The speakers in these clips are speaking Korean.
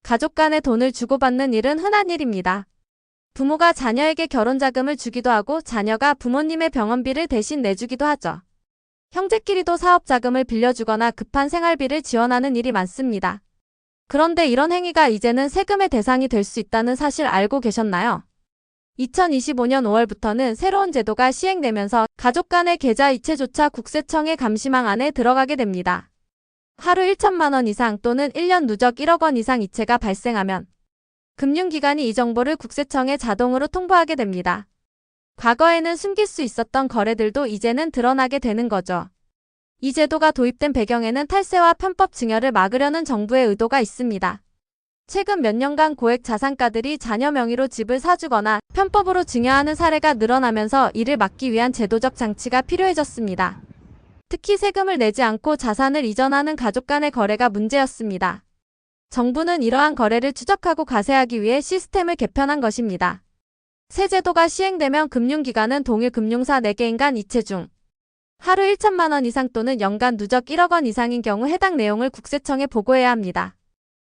가족 간에 돈을 주고받는 일은 흔한 일입니다. 부모가 자녀에게 결혼자금을 주기도 하고 자녀가 부모님의 병원비를 대신 내주기도 하죠. 형제끼리도 사업자금을 빌려주거나 급한 생활비를 지원하는 일이 많습니다. 그런데 이런 행위가 이제는 세금의 대상이 될 수 있다는 사실 알고 계셨나요? 2025년 5월부터는 새로운 제도가 시행되면서 가족 간의 계좌 이체조차 국세청의 감시망 안에 들어가게 됩니다. 하루 1천만 원 이상 또는 1년 누적 1억 원 이상 이체가 발생하면 금융기관이 이 정보를 국세청에 자동으로 통보하게 됩니다. 과거에는 숨길 수 있었던 거래들도 이제는 드러나게 되는 거죠. 이 제도가 도입된 배경에는 탈세와 편법 증여를 막으려는 정부의 의도가 있습니다. 최근 몇 년간 고액 자산가들이 자녀 명의로 집을 사주거나 편법으로 증여하는 사례가 늘어나면서 이를 막기 위한 제도적 장치가 필요해졌습니다. 특히 세금을 내지 않고 자산을 이전하는 가족 간의 거래가 문제였습니다. 정부는 이러한 거래를 추적하고 과세하기 위해 시스템을 개편한 것입니다. 새 제도가 시행되면 금융기관은 동일 금융사 4개인 간 이체 중 하루 1천만 원 이상 또는 연간 누적 1억 원 이상인 경우 해당 내용을 국세청에 보고해야 합니다.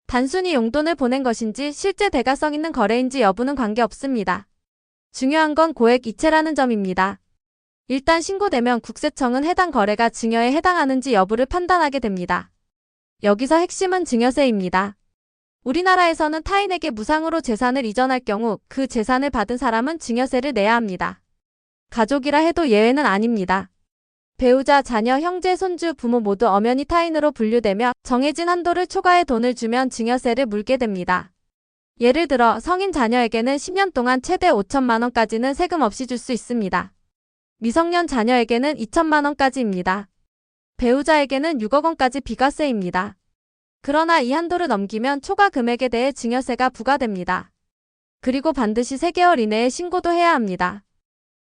단순히 용돈을 보낸 것인지 실제 대가성 있는 거래인지 여부는 관계없습니다. 중요한 건 고액 이체라는 점입니다. 일단 신고되면 국세청은 해당 거래가 증여에 해당하는지 여부를 판단하게 됩니다. 여기서 핵심은 증여세입니다. 우리나라에서는 타인에게 무상으로 재산을 이전할 경우 그 재산을 받은 사람은 증여세를 내야 합니다. 가족이라 해도 예외는 아닙니다. 배우자, 자녀, 형제, 손주, 부모 모두 엄연히 타인으로 분류되며 정해진 한도를 초과해 돈을 주면 증여세를 물게 됩니다. 예를 들어 성인 자녀에게는 10년 동안 최대 5천만 원까지는 세금 없이 줄 수 있습니다. 미성년 자녀에게는 2천만 원까지입니다. 배우자에게는 6억 원까지 비과세입니다. 그러나 이 한도를 넘기면 초과 금액에 대해 증여세가 부과됩니다. 그리고 반드시 3개월 이내에 신고도 해야 합니다.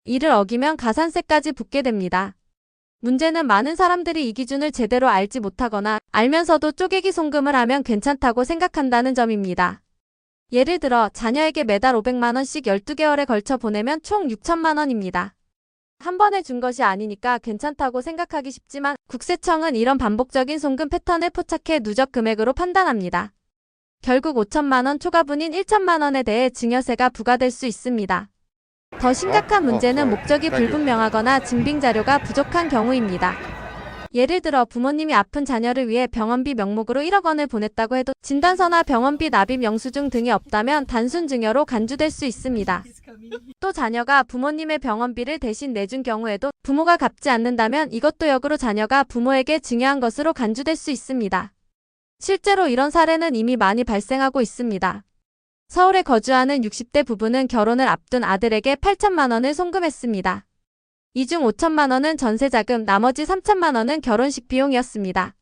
이를 어기면 가산세까지 붙게 됩니다. 문제는 많은 사람들이 이 기준을 제대로 알지 못하거나 알면서도 쪼개기 송금을 하면 괜찮다고 생각한다는 점입니다. 예를 들어 자녀에게 매달 500만 원씩 12개월에 걸쳐 보내면 총 6천만 원입니다. 한 번에 준 것이 아니니까 괜찮다고 생각하기 쉽지만 국세청은 이런 반복적인 송금 패턴을 포착해 누적 금액으로 판단합니다. 결국 5천만 원 초과분인 1천만 원에 대해 증여세가 부과될 수 있습니다. 더 심각한 문제는 목적이 불분명하거나 증빙 자료가 부족한 경우입니다. 예를 들어 부모님이 아픈 자녀를 위해 병원비 명목으로 1억 원을 보냈다고 해도 진단서나 병원비 납입 영수증 등이 없다면 단순 증여로 간주될 수 있습니다. 또 자녀가 부모님의 병원비를 대신 내준 경우에도 부모가 갚지 않는다면 이것도 역으로 자녀가 부모에게 증여한 것으로 간주될 수 있습니다. 실제로 이런 사례는 이미 많이 발생하고 있습니다. 서울에 거주하는 60대 부부는 결혼을 앞둔 아들에게 8천만 원을 송금했습니다. 이 중 5천만 원은 전세자금, 나머지 3천만 원은 결혼식 비용이었습니다.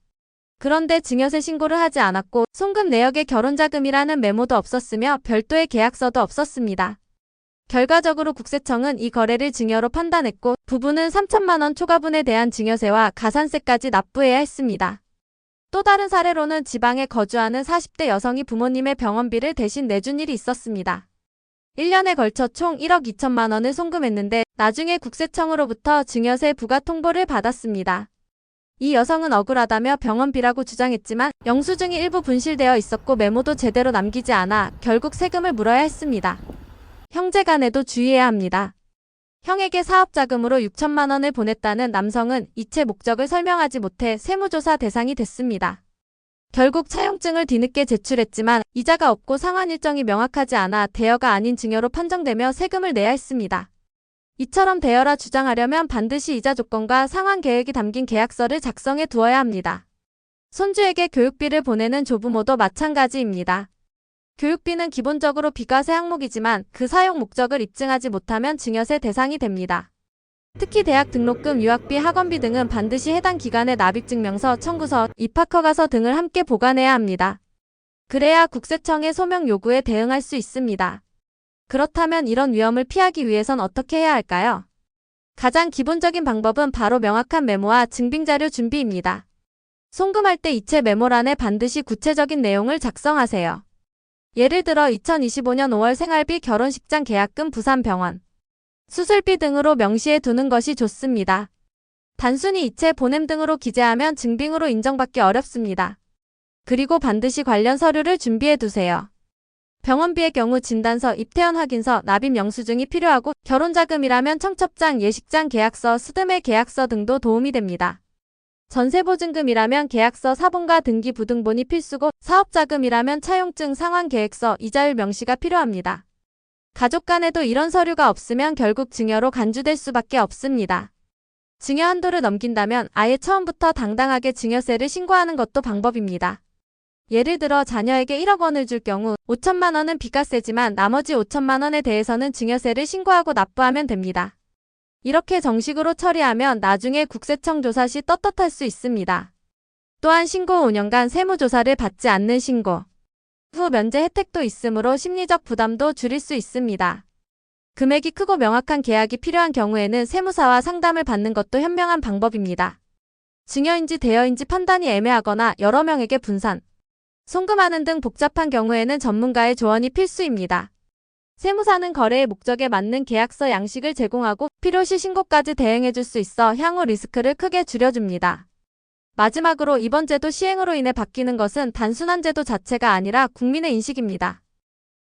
그런데 증여세 신고를 하지 않았고 송금 내역에 결혼자금이라는 메모도 없었으며 별도의 계약서도 없었습니다. 결과적으로 국세청은 이 거래를 증여로 판단했고 부부는 3천만 원 초과분에 대한 증여세와 가산세까지 납부해야 했습니다. 또 다른 사례로는 지방에 거주하는 40대 여성이 부모님의 병원비를 대신 내준 일이 있었습니다. 1년에 걸쳐 총 1억 2천만 원을 송금했는데 나중에 국세청으로부터 증여세 부과 통보를 받았습니다. 이 여성은 억울하다며 병원비라고 주장했지만 영수증이 일부 분실되어 있었고 메모도 제대로 남기지 않아 결국 세금을 물어야 했습니다. 형제 간에도 주의해야 합니다. 형에게 사업자금으로 6천만 원을 보냈다는 남성은 이체 목적을 설명하지 못해 세무조사 대상이 됐습니다. 결국 차용증을 뒤늦게 제출했지만 이자가 없고 상환 일정이 명확하지 않아 대여가 아닌 증여로 판정되며 세금을 내야 했습니다. 이처럼 대여라 주장하려면 반드시 이자 조건과 상환 계획이 담긴 계약서를 작성해 두어야 합니다. 손주에게 교육비를 보내는 조부모도 마찬가지입니다. 교육비는 기본적으로 비과세 항목이지만 그 사용 목적을 입증하지 못하면 증여세 대상이 됩니다. 특히 대학 등록금, 유학비, 학원비 등은 반드시 해당 기관의 납입증명서, 청구서, 입학허가서 등을 함께 보관해야 합니다. 그래야 국세청의 소명 요구에 대응할 수 있습니다. 그렇다면 이런 위험을 피하기 위해선 어떻게 해야 할까요? 가장 기본적인 방법은 바로 명확한 메모와 증빙자료 준비입니다. 송금할 때 이체 메모란에 반드시 구체적인 내용을 작성하세요. 예를 들어 2025년 5월 생활비, 결혼식장 계약금, 부산병원 수술비 등으로 명시해 두는 것이 좋습니다. 단순히 이체, 보냄 등으로 기재하면 증빙으로 인정받기 어렵습니다. 그리고 반드시 관련 서류를 준비해 두세요. 병원비의 경우 진단서, 입퇴원 확인서, 납입 영수증이 필요하고 결혼자금이라면 청첩장, 예식장 계약서, 수드매 계약서 등도 도움이 됩니다. 전세보증금이라면 계약서, 사본과 등기부등본이 필수고 사업자금이라면 차용증, 상환계획서, 이자율 명시가 필요합니다. 가족 간에도 이런 서류가 없으면 결국 증여로 간주될 수밖에 없습니다. 증여 한도를 넘긴다면 아예 처음부터 당당하게 증여세를 신고하는 것도 방법입니다. 예를 들어 자녀에게 1억 원을 줄 경우 5천만 원은 비과세지만 나머지 5천만 원에 대해서는 증여세를 신고하고 납부하면 됩니다. 이렇게 정식으로 처리하면 나중에 국세청 조사 시 떳떳할 수 있습니다. 또한 신고 5년간 세무조사를 받지 않는 신고 후 면제 혜택도 있으므로 심리적 부담도 줄일 수 있습니다. 금액이 크고 명확한 계약이 필요한 경우에는 세무사와 상담을 받는 것도 현명한 방법입니다. 증여인지 대여인지 판단이 애매하거나 여러 명에게 분산, 송금하는 등 복잡한 경우에는 전문가의 조언이 필수입니다. 세무사는 거래의 목적에 맞는 계약서 양식을 제공하고 필요시 신고까지 대행해줄 수 있어 향후 리스크를 크게 줄여줍니다. 마지막으로 이번 제도 시행으로 인해 바뀌는 것은 단순한 제도 자체가 아니라 국민의 인식입니다.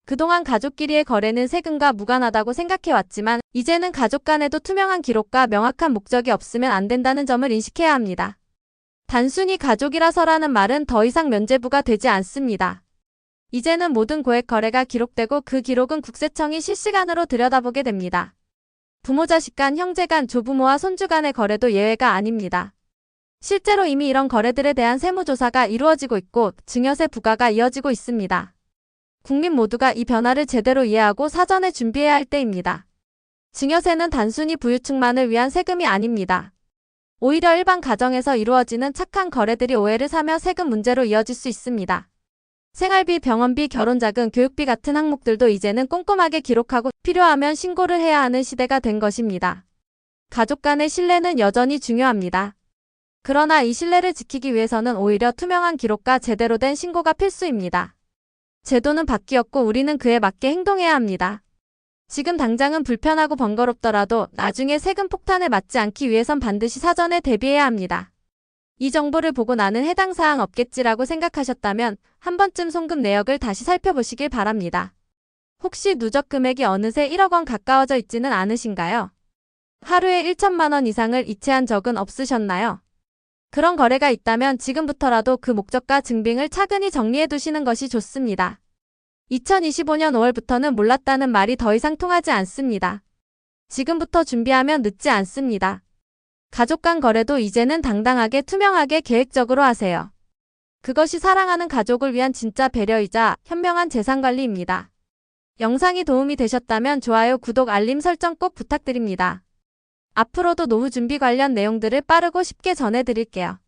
그동안 가족끼리의 거래는 세금과 무관하다고 생각해왔지만 이제는 가족 간에도 투명한 기록과 명확한 목적이 없으면 안 된다는 점을 인식해야 합니다. 단순히 가족이라서라는 말은 더 이상 면죄부가 되지 않습니다. 이제는 모든 고액 거래가 기록되고 그 기록은 국세청이 실시간으로 들여다보게 됩니다. 부모 자식 간, 형제 간, 조부모와 손주 간의 거래도 예외가 아닙니다. 실제로 이미 이런 거래들에 대한 세무조사가 이루어지고 있고 증여세 부과가 이어지고 있습니다. 국민 모두가 이 변화를 제대로 이해하고 사전에 준비해야 할 때입니다. 증여세는 단순히 부유층만을 위한 세금이 아닙니다. 오히려 일반 가정에서 이루어지는 착한 거래들이 오해를 사며 세금 문제로 이어질 수 있습니다. 생활비, 병원비, 결혼자금, 교육비 같은 항목들도 이제는 꼼꼼하게 기록하고 필요하면 신고를 해야 하는 시대가 된 것입니다. 가족 간의 신뢰는 여전히 중요합니다. 그러나 이 신뢰를 지키기 위해서는 오히려 투명한 기록과 제대로 된 신고가 필수입니다. 제도는 바뀌었고 우리는 그에 맞게 행동해야 합니다. 지금 당장은 불편하고 번거롭더라도 나중에 세금 폭탄을 맞지 않기 위해선 반드시 사전에 대비해야 합니다. 이 정보를 보고 나는 해당 사항 없겠지라고 생각하셨다면 한 번쯤 송금 내역을 다시 살펴보시길 바랍니다. 혹시 누적 금액이 어느새 1억 원 가까워져 있지는 않으신가요? 하루에 1천만 원 이상을 이체한 적은 없으셨나요? 그런 거래가 있다면 지금부터라도 그 목적과 증빙을 차근히 정리해 두시는 것이 좋습니다. 2025년 5월부터는 몰랐다는 말이 더 이상 통하지 않습니다. 지금부터 준비하면 늦지 않습니다. 가족 간 거래도 이제는 당당하게 투명하게 계획적으로 하세요. 그것이 사랑하는 가족을 위한 진짜 배려이자 현명한 재산관리입니다. 영상이 도움이 되셨다면 좋아요, 구독, 알림 설정 꼭 부탁드립니다. 앞으로도 노후 준비 관련 내용들을 빠르고 쉽게 전해드릴게요.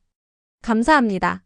감사합니다.